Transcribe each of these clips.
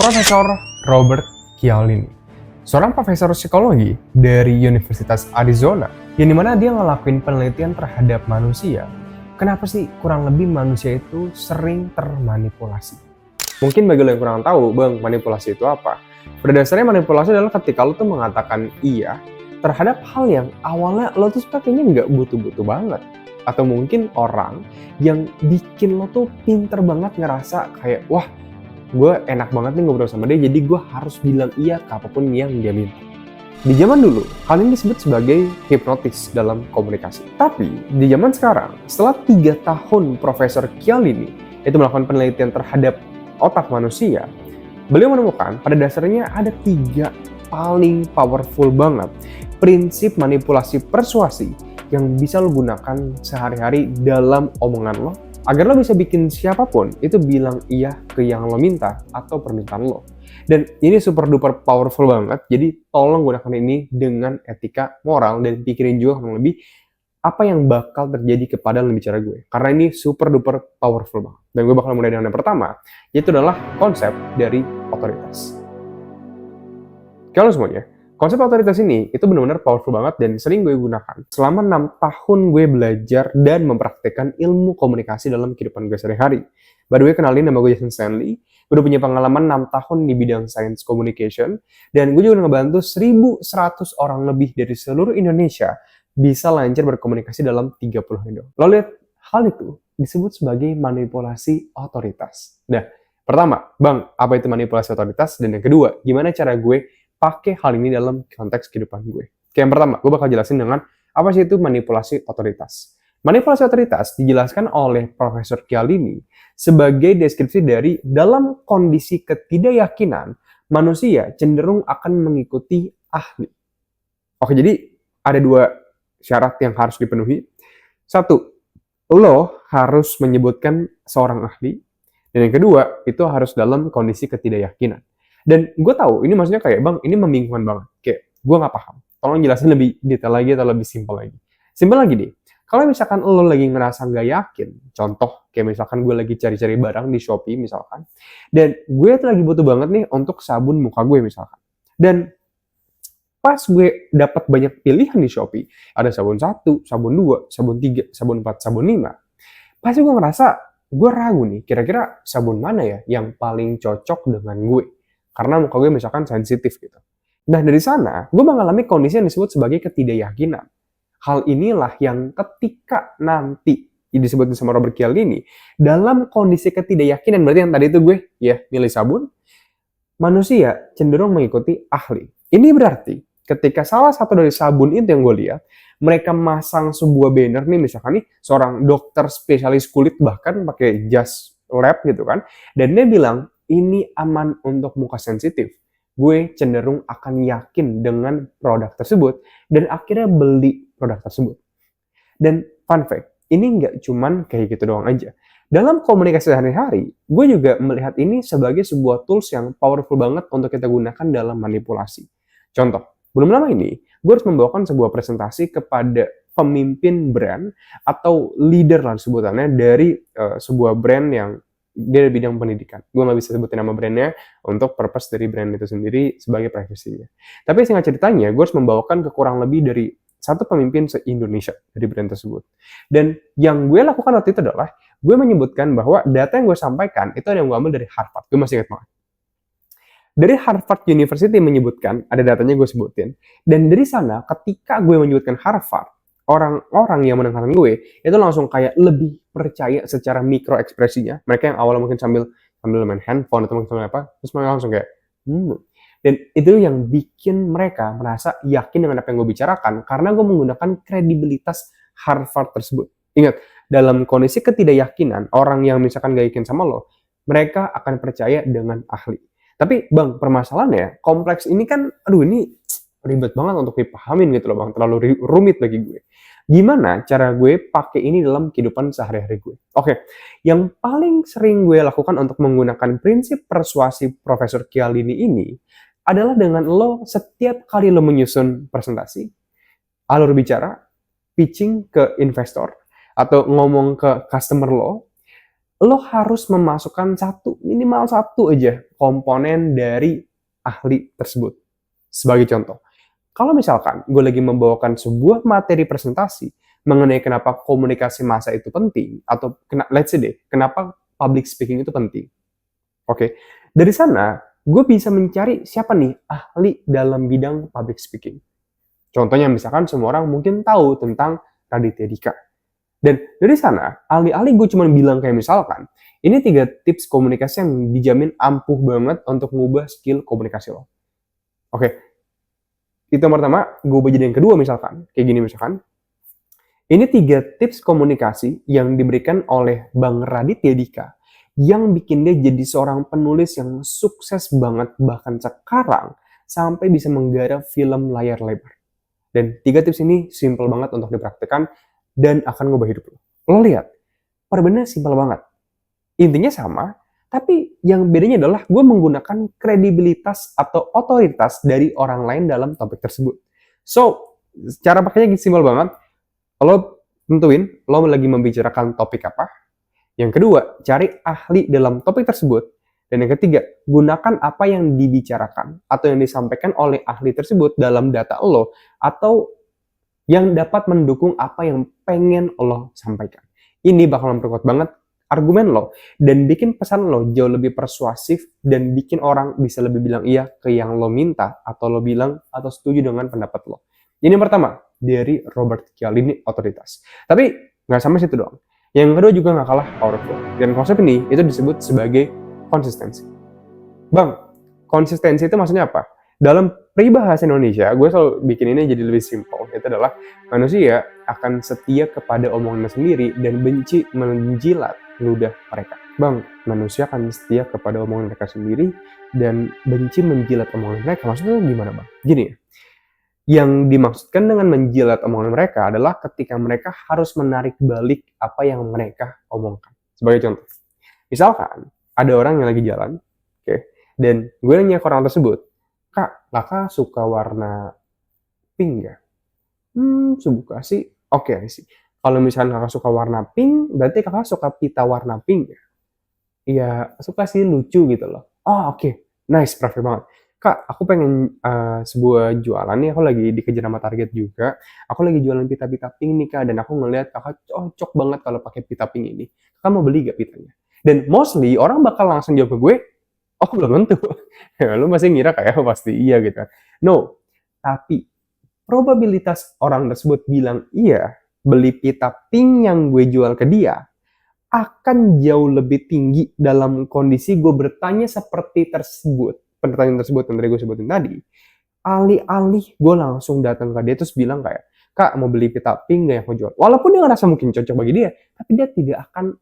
Profesor Robert Cialdini, seorang profesor psikologi dari Universitas Arizona, yang dimana dia ngelakuin penelitian terhadap manusia. Kenapa sih kurang lebih manusia itu sering termanipulasi? Mungkin bagi lo yang kurang tahu, Bang, manipulasi itu apa? Pada dasarnya manipulasi adalah ketika lo tuh mengatakan iya terhadap hal yang awalnya lo tuh kayaknya nggak butuh-butuh banget. Atau mungkin orang yang bikin lo tuh pinter banget ngerasa kayak, wah, gue enak banget nih ngobrol sama dia, jadi gue harus bilang iya ke apapun yang dia minta. Di zaman dulu, hal ini disebut sebagai hipnotis dalam komunikasi. Tapi, di zaman sekarang, setelah 3 tahun Profesor Cialdini itu melakukan penelitian terhadap otak manusia, beliau menemukan pada dasarnya ada 3 paling powerful banget prinsip manipulasi persuasi yang bisa lo gunakan sehari-hari dalam omongan lo, agar lo bisa bikin siapapun itu bilang iya ke yang lo minta atau permintaan lo. Dan ini super duper powerful banget, jadi tolong gunakan ini dengan etika moral dan pikirin juga kurang lebih apa yang bakal terjadi kepada lawan bicara gue. Karena ini super duper powerful banget. Dan gue bakal mulai dengan yang pertama, yaitu adalah konsep dari otoritas. Kalau semuanya, konsep otoritas ini itu benar-benar powerful banget dan sering gue gunakan. Selama 6 tahun gue belajar dan mempraktekkan ilmu komunikasi dalam kehidupan gue sehari-hari. By the way, kenalin, nama gue Jason Stanley. Gue udah punya pengalaman 6 tahun di bidang science communication. Dan gue juga ngebantu 1.100 orang lebih dari seluruh Indonesia bisa lancar berkomunikasi dalam 30 menit. Lo lihat, hal itu disebut sebagai manipulasi otoritas. Nah, pertama, Bang, apa itu manipulasi otoritas? Dan yang kedua, gimana cara gue pakai hal ini dalam konteks kehidupan gue. Oke, yang pertama, gue bakal jelasin dengan apa sih itu manipulasi otoritas. Manipulasi otoritas dijelaskan oleh Profesor Cialdini sebagai deskripsi dari dalam kondisi ketidakyakinan, manusia cenderung akan mengikuti ahli. Oke, jadi ada 2 syarat yang harus dipenuhi. 1, lo harus menyebutkan seorang ahli. Dan yang kedua, itu harus dalam kondisi ketidakyakinan. Dan gue tahu, ini maksudnya kayak, Bang, ini membingungkan banget. Kayak, gue nggak paham. Tolong jelasin lebih detail lagi atau lebih simpel lagi. Simpel lagi deh. Kalau misalkan lo lagi ngerasa nggak yakin, contoh, kayak misalkan gue lagi cari-cari barang di Shopee misalkan, dan gue tuh lagi butuh banget nih untuk sabun muka gue misalkan. Dan pas gue dapat banyak pilihan di Shopee, ada sabun 1, sabun 2, sabun 3, sabun 4, sabun 5, pasti gue ngerasa, gue ragu nih, kira-kira sabun mana ya yang paling cocok dengan gue. Karena muka gue misalkan sensitif gitu. Nah, dari sana, gue mengalami kondisi yang disebut sebagai ketidakyakinan. Hal inilah yang ketika nanti disebut sama Robert Cialdini, dalam kondisi ketidakyakinan, berarti yang tadi itu gue ya milih sabun, manusia cenderung mengikuti ahli. Ini berarti ketika salah satu dari sabun itu yang gue lihat, mereka masang sebuah banner nih, misalkan nih seorang dokter spesialis kulit bahkan pakai jas lab gitu kan, dan dia bilang, ini aman untuk muka sensitif. Gue cenderung akan yakin dengan produk tersebut dan akhirnya beli produk tersebut. Dan fun fact, ini nggak cuman kayak gitu doang aja. Dalam komunikasi sehari-hari, gue juga melihat ini sebagai sebuah tools yang powerful banget untuk kita gunakan dalam manipulasi. Contoh, belum lama ini, gue harus membawakan sebuah presentasi kepada pemimpin brand atau leader lah sebutannya dari sebuah brand yang dia di bidang pendidikan. Gue nggak bisa sebutin nama brandnya untuk purpose dari brand itu sendiri sebagai privasinya. Tapi singkat ceritanya, gue harus membawakan ke kurang lebih dari 1 pemimpin se-Indonesia dari brand tersebut. Dan yang gue lakukan waktu itu adalah, gue menyebutkan bahwa data yang gue sampaikan itu ada yang gue ambil dari Harvard. Gue masih ingat banget. Dari Harvard University menyebutkan, ada datanya gue sebutin. Dan dari sana, ketika gue menyebutkan Harvard, orang-orang yang mendengarkan gue itu langsung kayak lebih percaya secara mikro ekspresinya. Mereka yang awalnya mungkin sambil main handphone atau mungkin sambil apa, terus mereka langsung kayak Dan itu yang bikin mereka merasa yakin dengan apa yang gue bicarakan karena gue menggunakan kredibilitas Harvard tersebut. Ingat, dalam kondisi ketidakyakinan, orang yang misalkan gak yakin sama lo, mereka akan percaya dengan ahli. Tapi Bang, permasalahannya kompleks ini kan, ini ribet banget untuk dipahamin gitu loh Bang, terlalu rumit bagi gue. Gimana cara gue pakai ini dalam kehidupan sehari-hari gue? Oke, yang paling sering gue lakukan untuk menggunakan prinsip persuasi Profesor Cialdini ini adalah dengan lo setiap kali lo menyusun presentasi, alur bicara, pitching ke investor, atau ngomong ke customer lo, lo harus memasukkan minimal satu aja komponen dari ahli tersebut. Sebagai contoh, kalau misalkan gue lagi membawakan sebuah materi presentasi mengenai kenapa komunikasi massa itu penting, atau let's say deh, kenapa public speaking itu penting. Oke, dari sana gue bisa mencari siapa nih ahli dalam bidang public speaking. Contohnya misalkan semua orang mungkin tahu tentang Raditya Dika. Dan dari sana, alih-alih gue cuma bilang kayak misalkan, ini 3 tips komunikasi yang dijamin ampuh banget untuk mengubah skill komunikasi lo. Oke, itu yang pertama, gue ubah jadi yang kedua misalkan. Kayak gini misalkan. Ini 3 tips komunikasi yang diberikan oleh Bang Raditya Dika yang bikin dia jadi seorang penulis yang sukses banget bahkan sekarang sampai bisa menggarap film layar lebar. Dan 3 tips ini simple banget untuk dipraktikkan dan akan ngubah hidup lo. Lo lihat, perbedaannya simpel banget. Intinya sama, tapi yang bedanya adalah gue menggunakan kredibilitas atau otoritas dari orang lain dalam topik tersebut. So, cara pakainya simpel banget. Lo tentuin, lo lagi membicarakan topik apa. Yang kedua, cari ahli dalam topik tersebut. Dan yang ketiga, gunakan apa yang dibicarakan atau yang disampaikan oleh ahli tersebut dalam data lo atau yang dapat mendukung apa yang pengen lo sampaikan. Ini bakal memperkuat banget argumen lo dan bikin pesan lo jauh lebih persuasif dan bikin orang bisa lebih bilang iya ke yang lo minta atau lo bilang atau setuju dengan pendapat lo. Ini yang pertama dari Robert Cialdini, otoritas. Tapi nggak sampai situ doang. Yang kedua juga nggak kalah powerful. Dan konsep ini itu disebut sebagai konsistensi. Bang, konsistensi itu maksudnya apa? Dalam peribahasa Indonesia, gue selalu bikin ini jadi lebih simpel. Itu adalah manusia akan setia kepada omongannya sendiri dan benci menjilat ludah mereka. Bang, manusia akan setia kepada omongan mereka sendiri dan benci menjilat omongan mereka. Maksudnya gimana, Bang? Gini ya, yang dimaksudkan dengan menjilat omongan mereka adalah ketika mereka harus menarik balik apa yang mereka omongkan. Sebagai contoh, misalkan ada orang yang lagi jalan, oke, dan gue nanya ke orang tersebut, Kak, kakak suka warna pink nggak? Suka sih. Oke, sih. Kalau misalnya kakak suka warna pink, berarti kakak suka pita warna pink ya? Iya, suka sih, lucu gitu loh. Oh, oke. Nice, perfect banget. Kak, aku pengen sebuah jualan nih, aku lagi dikejar sama target juga. Aku lagi jualan pita-pita pink nih, Kak, dan aku ngeliat kakak cocok banget kalau pakai pita pink ini. Kakak mau beli gak pitanya? Dan mostly orang bakal langsung jawab ke gue, oh belum tentu. Lu masih ngira kayak pasti iya gitu. No, tapi probabilitas orang tersebut bilang iya, beli pita pink yang gue jual ke dia, akan jauh lebih tinggi dalam kondisi gue bertanya seperti tersebut. Pertanyaan tersebut yang tadi gue sebutin tadi. Alih-alih gue langsung datang ke dia terus bilang kayak, Kak mau beli pita pink gak yang gue jual? Walaupun dia ngerasa mungkin cocok bagi dia, tapi dia tidak akan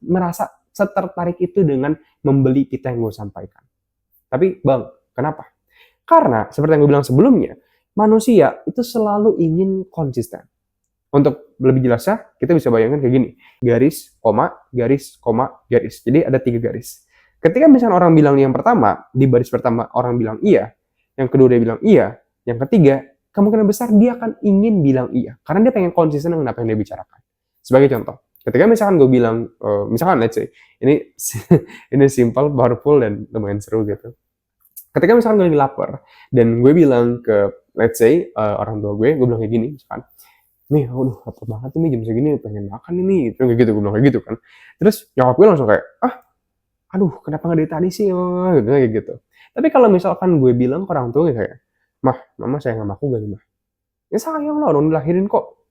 merasa setertarik itu dengan membeli pita yang gue sampaikan. Tapi bang, kenapa? Karena seperti yang gue bilang sebelumnya, manusia itu selalu ingin konsisten. Untuk lebih jelasnya, kita bisa bayangkan kayak gini. Garis, koma, garis, koma, garis. Jadi ada 3 garis. Ketika misalnya orang bilang yang pertama, di baris pertama orang bilang iya, yang kedua dia bilang iya, yang ketiga, kemungkinan besar dia akan ingin bilang iya. Karena dia pengen konsisten dengan apa yang dia bicarakan. Sebagai contoh, ketika misalkan gue bilang, misalkan let's say, ini simple, powerful, dan lumayan seru gitu. Ketika misalkan gue lagi lapar, dan gue bilang ke, let's say, orang tua gue bilang kayak gini, misalkan, nih, aduh, lapar banget nih, jam segini pengen makan ini, gitu, kayak gitu, gue bilang kayak gitu kan. Terus nyokap gue langsung kayak, aduh, kenapa nggak dari tadi sih, gitu, kayak gitu. Tapi kalau misalkan gue bilang ke orang tua kayak, Mah, mama sayang sama aku gak nih, Mah? Ya sayang lah, orang dilahirin kok.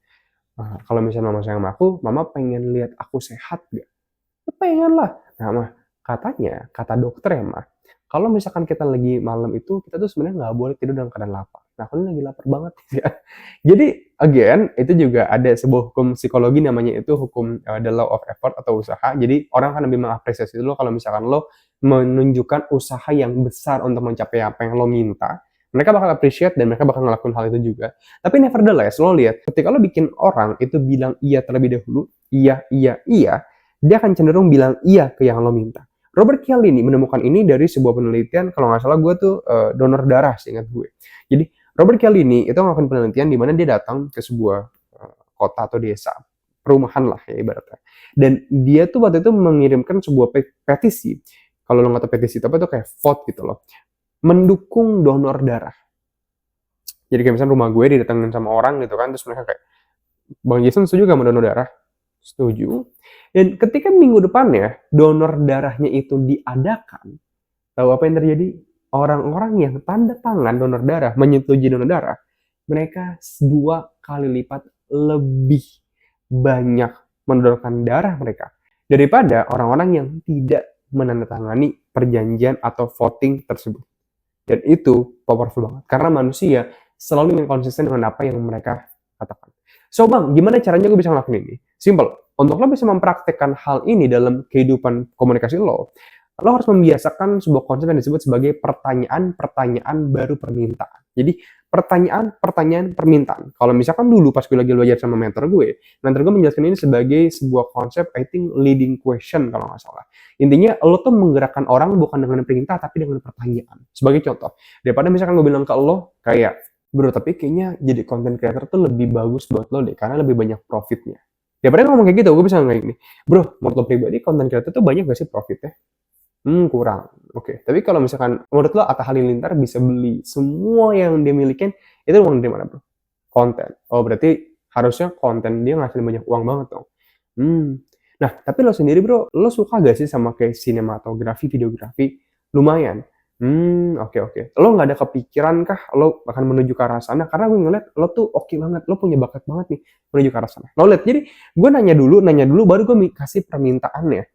Nah, kalau misalnya mama sayang sama aku, mama pengen lihat aku sehat gak? Ya pengen lah. Nah, Mah, katanya, kata dokter ya, Mah, kalau misalkan kita lagi malam itu, kita tuh sebenarnya nggak boleh tidur dalam keadaan lapar. Nah, aku ini lagi lapar banget ya. Jadi, again, itu juga ada sebuah hukum psikologi namanya itu hukum the law of effort atau usaha. Jadi, orang akan lebih mengapresiasi lo kalau misalkan lo menunjukkan usaha yang besar untuk mencapai apa yang lo minta. Mereka bakal appreciate dan mereka bakal ngelakuin hal itu juga. Tapi nevertheless, lo lihat, ketika lo bikin orang itu bilang iya terlebih dahulu, iya, dia akan cenderung bilang iya ke yang lo minta. Robert Cialdini menemukan ini dari sebuah penelitian, kalau nggak salah gue tuh donor darah seingat gue. Jadi Robert Cialdini itu melakukan penelitian di mana dia datang ke sebuah kota atau desa perumahan lah ya ibaratnya. Dan dia tuh waktu itu mengirimkan sebuah petisi. Kalau lo nggak tahu petisi itu apa tuh kayak vote gitu loh. Mendukung donor darah. Jadi kayak misalnya rumah gue didatengin sama orang gitu kan, terus mereka kayak, Bang Jason setuju gak sama donor darah? Setuju. Dan ketika minggu depannya donor darahnya itu diadakan, tahu apa yang terjadi? Orang-orang yang tanda tangan donor darah, menyetujui donor darah, mereka 2 kali lipat lebih banyak mendonorkan darah mereka daripada orang-orang yang tidak menandatangani perjanjian atau voting tersebut. Dan itu powerful banget karena manusia selalu yang konsisten dengan apa yang mereka katakan. So bang, gimana caranya gue bisa ngelakuin ini? Simple. Untuk lo bisa mempraktekkan hal ini dalam kehidupan komunikasi lo harus membiasakan sebuah konsep yang disebut sebagai pertanyaan-pertanyaan baru permintaan. Jadi pertanyaan-pertanyaan permintaan. Kalau misalkan dulu pas gue lagi belajar sama mentor gue menjelaskan ini sebagai sebuah konsep, I think leading question kalau nggak salah. Intinya lo tuh menggerakkan orang bukan dengan perintah tapi dengan pertanyaan. Sebagai contoh, daripada misalkan gue bilang ke lo kayak, bro tapi kayaknya jadi content creator tuh lebih bagus buat lo deh karena lebih banyak profitnya. Daripada ngomong kayak gitu, gue bisa ngomong kayak gini, bro menurut lo pribadi content creator tuh banyak gak sih profitnya? Kurang. Oke. Tapi kalau misalkan menurut lo Atta Halilintar bisa beli semua yang dia milikin, itu uang dari mana, bro? Konten. Oh, berarti harusnya konten dia ngasilin banyak uang banget dong. Nah, tapi lo sendiri, bro, lo suka gak sih sama kayak sinematografi, videografi? Lumayan. Oke. Lo nggak ada kepikiran kah lo akan menuju ke arah sana? Karena gue ngeliat lo tuh oke banget, lo punya bakat banget nih menuju ke arah sana. Lo lihat, jadi gue nanya dulu, baru gue kasih permintaannya.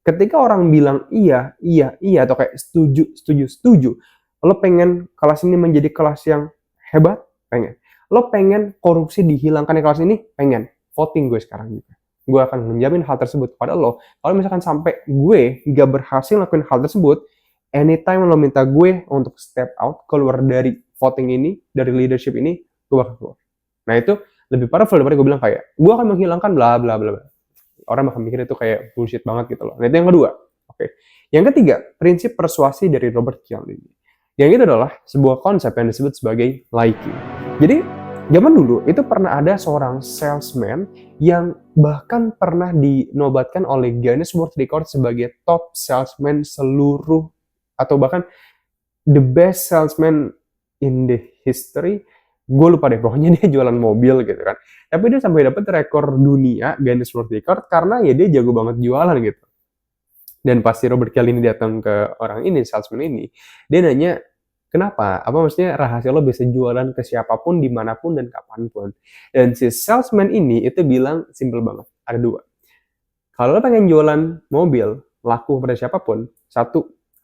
Ketika orang bilang iya, atau kayak setuju, lo pengen kelas ini menjadi kelas yang hebat? Pengen. Lo pengen korupsi dihilangkan di kelas ini? Pengen. Voting gue sekarang juga. Gue akan menjamin hal tersebut kepada lo. Kalau misalkan sampai gue gak berhasil lakuin hal tersebut, anytime lo minta gue untuk step out, keluar dari voting ini, dari leadership ini, gue bakal keluar. Nah itu lebih powerful daripada gue bilang kayak, gue akan menghilangkan bla bla bla. Orang bakal mikir itu kayak bullshit banget gitu loh. Nah itu yang kedua. Oke. Yang ketiga, prinsip persuasi dari Robert Cialdini. Yang itu adalah sebuah konsep yang disebut sebagai liking. Jadi zaman dulu itu pernah ada seorang salesman yang bahkan pernah dinobatkan oleh Guinness World Record sebagai top salesman seluruh atau bahkan the best salesman in the history. Gue lupa deh, pokoknya dia jualan mobil gitu kan. Tapi dia sampai dapat rekor dunia, Guinness World Record, karena ya dia jago banget jualan gitu. Dan pasti Robert Cialdini datang ke orang ini, salesman ini, dia nanya, kenapa? Apa maksudnya rahasia lo bisa jualan ke siapapun, dimanapun, dan kapanpun. Dan si salesman ini itu bilang simple banget, ada 2. Kalau lo pengen jualan mobil, laku pada siapapun, 1,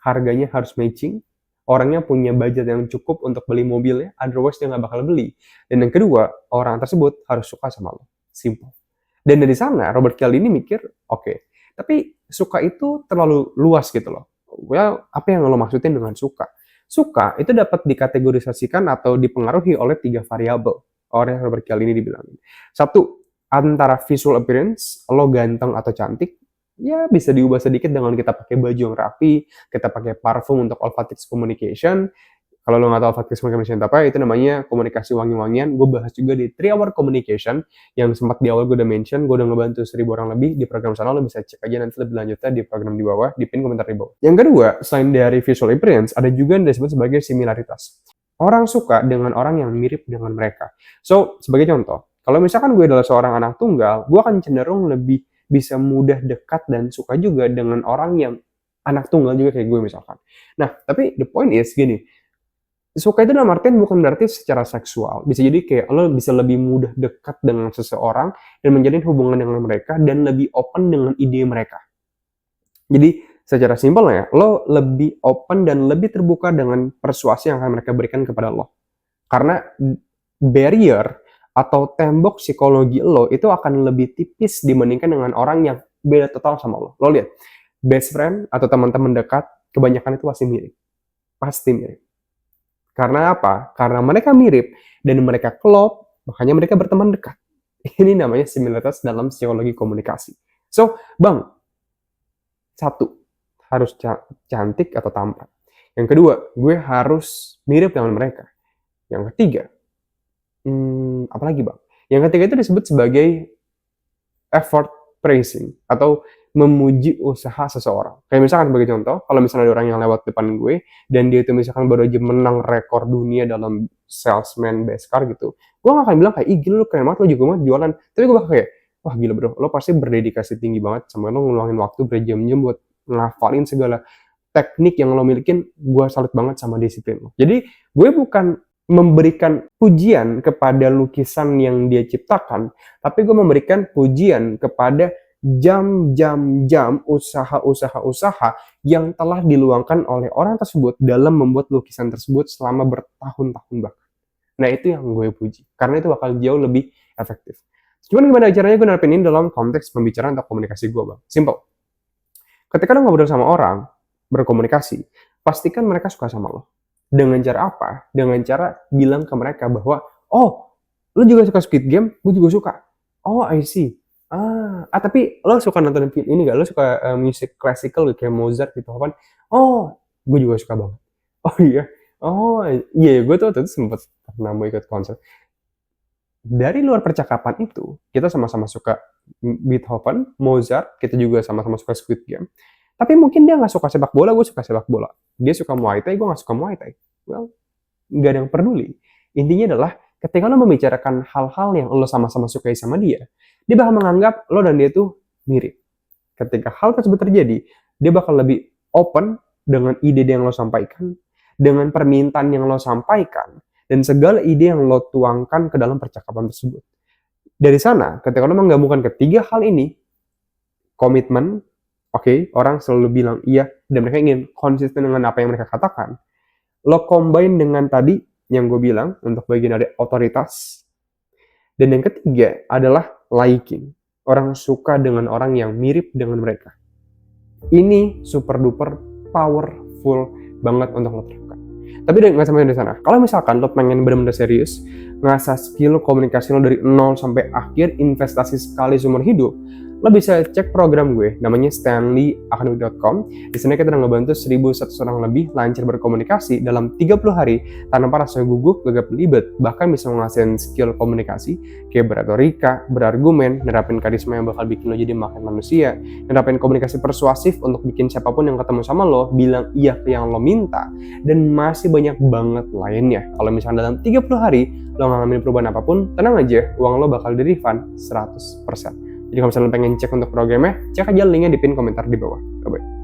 harganya harus matching, orangnya punya budget yang cukup untuk beli mobilnya, otherwise dia nggak bakal beli. Dan yang kedua, orang tersebut harus suka sama lo. Simple. Dan dari sana, Robert Cialdini mikir, oke, tapi suka itu terlalu luas gitu loh. Well, apa yang lo maksudin dengan suka? Suka itu dapat dikategorisasikan atau dipengaruhi oleh 3 variabel. Oleh Robert Cialdini dibilangin. 1, antara visual appearance, lo ganteng atau cantik, ya bisa diubah sedikit dengan kita pakai baju yang rapi, kita pakai parfum untuk olfactic communication. Kalau lo nggak tahu olfactic communication apa, itu namanya komunikasi wangi-wangian. Gue bahas juga di 3-hour communication, yang sempat di awal gue udah mention, gue udah ngebantu 1000 orang lebih di program sana, lo bisa cek aja nanti lebih lanjutnya di program di bawah, di pin komentar di bawah. Yang kedua, selain dari visual appearance, ada juga yang disebut sebagai similaritas. Orang suka dengan orang yang mirip dengan mereka. So, sebagai contoh, kalau misalkan gue adalah seorang anak tunggal, gue akan cenderung lebih bisa mudah dekat dan suka juga dengan orang yang anak tunggal juga kayak gue misalkan. Nah, tapi the point is gini, suka itu dalam artian bukan berarti secara seksual. Bisa jadi kayak lo bisa lebih mudah dekat dengan seseorang dan menjalin hubungan dengan mereka dan lebih open dengan ide mereka. Jadi secara simpelnya, lo lebih open dan lebih terbuka dengan persuasi yang akan mereka berikan kepada lo. Karena barrier atau tembok psikologi lo itu akan lebih tipis dibandingkan dengan orang yang beda total sama lo. Lo lihat, best friend atau teman-teman dekat, kebanyakan itu pasti mirip. Pasti mirip. Karena apa? Karena mereka mirip dan mereka klop, makanya mereka berteman dekat. Ini namanya similaritas dalam psikologi komunikasi. So, bang, 1, harus cantik atau tampan. Yang kedua, gue harus mirip dengan mereka. Yang ketiga, apalagi bang? Yang ketiga itu disebut sebagai effort praising atau memuji usaha seseorang. Kayak misalkan sebagai contoh, kalau misalnya ada orang yang lewat depan gue dan dia itu misalkan baru aja menang rekor dunia dalam salesman best car gitu, gue gak akan bilang kayak, ih gila lu keren banget, lu juga banget jualan. Tapi gue bakal kayak, wah gila bro, lo pasti berdedikasi tinggi banget sampai lo ngeluangin waktu berjam-jam buat ngafalin segala teknik yang lo milikin. Gue salut banget sama disiplin lo. Jadi gue bukan memberikan pujian kepada lukisan yang dia ciptakan, tapi gue memberikan pujian kepada jam-jam usaha-usaha yang telah diluangkan oleh orang tersebut dalam membuat lukisan tersebut selama bertahun-tahun bahkan. Nah itu yang gue puji, karena itu bakal jauh lebih efektif. Cuman gimana caranya gue nerapin ini dalam konteks pembicaraan atau komunikasi gue, Bang? Simple. Ketika lo ngobrol sama orang, berkomunikasi, pastikan mereka suka sama lo. Dengan cara apa? Dengan cara bilang ke mereka bahwa, oh, lo juga suka Squid Game, gue juga suka. Oh, I see. Tapi lo suka nonton film ini gak? Lo suka musik classical kayak Mozart gitu kan? Oh, gue juga suka banget. Oh iya. Oh iya, gue tuh waktu itu sempet pernah mau ikut konser. Dari luar percakapan itu, kita sama-sama suka Beethoven, Mozart, kita juga sama-sama suka Squid Game. Tapi mungkin dia nggak suka sepak bola, gue suka sepak bola. Dia suka Muay Thai, gue nggak suka Muay Thai. Well, nggak ada yang peduli. Intinya adalah ketika lo membicarakan hal-hal yang lo sama-sama sukai sama dia bakal menganggap lo dan dia tuh mirip. Ketika hal tersebut terjadi, dia bakal lebih open dengan ide yang lo sampaikan, dengan permintaan yang lo sampaikan, dan segala ide yang lo tuangkan ke dalam percakapan tersebut. Dari sana, ketika lo menggabungkan ketiga hal ini, komitmen, orang selalu bilang iya, dan mereka ingin konsisten dengan apa yang mereka katakan. Lo combine dengan tadi yang gue bilang untuk bagian dari otoritas. Dan yang ketiga adalah liking. Orang suka dengan orang yang mirip dengan mereka. Ini super duper powerful banget untuk lo terapkan. Tapi nggak sampai di sana. Kalau misalkan lo pengen benar-benar serius, ngasah skill komunikasi lo dari 0 sampai akhir, investasi sekali seumur hidup, lo bisa cek program gue, namanya stanleyacademy.com. Di sana kita udah ngebantu 1.100 orang lebih lancar berkomunikasi dalam 30 hari tanpa rasa gugup, gagap belibet, bahkan bisa ngasihin skill komunikasi kayak berretorika, berargumen, nerapin karisma yang bakal bikin lo jadi makin manusia, nerapin komunikasi persuasif untuk bikin siapapun yang ketemu sama lo bilang iya ke yang lo minta, dan masih banyak banget lainnya. Kalau misalnya dalam 30 hari lo ngalamin perubahan apapun, tenang aja, uang lo bakal di-refund 100%. Jadi kalau misalnya pengen cek untuk programnya, cek aja linknya di pin komentar di bawah. Bye-bye.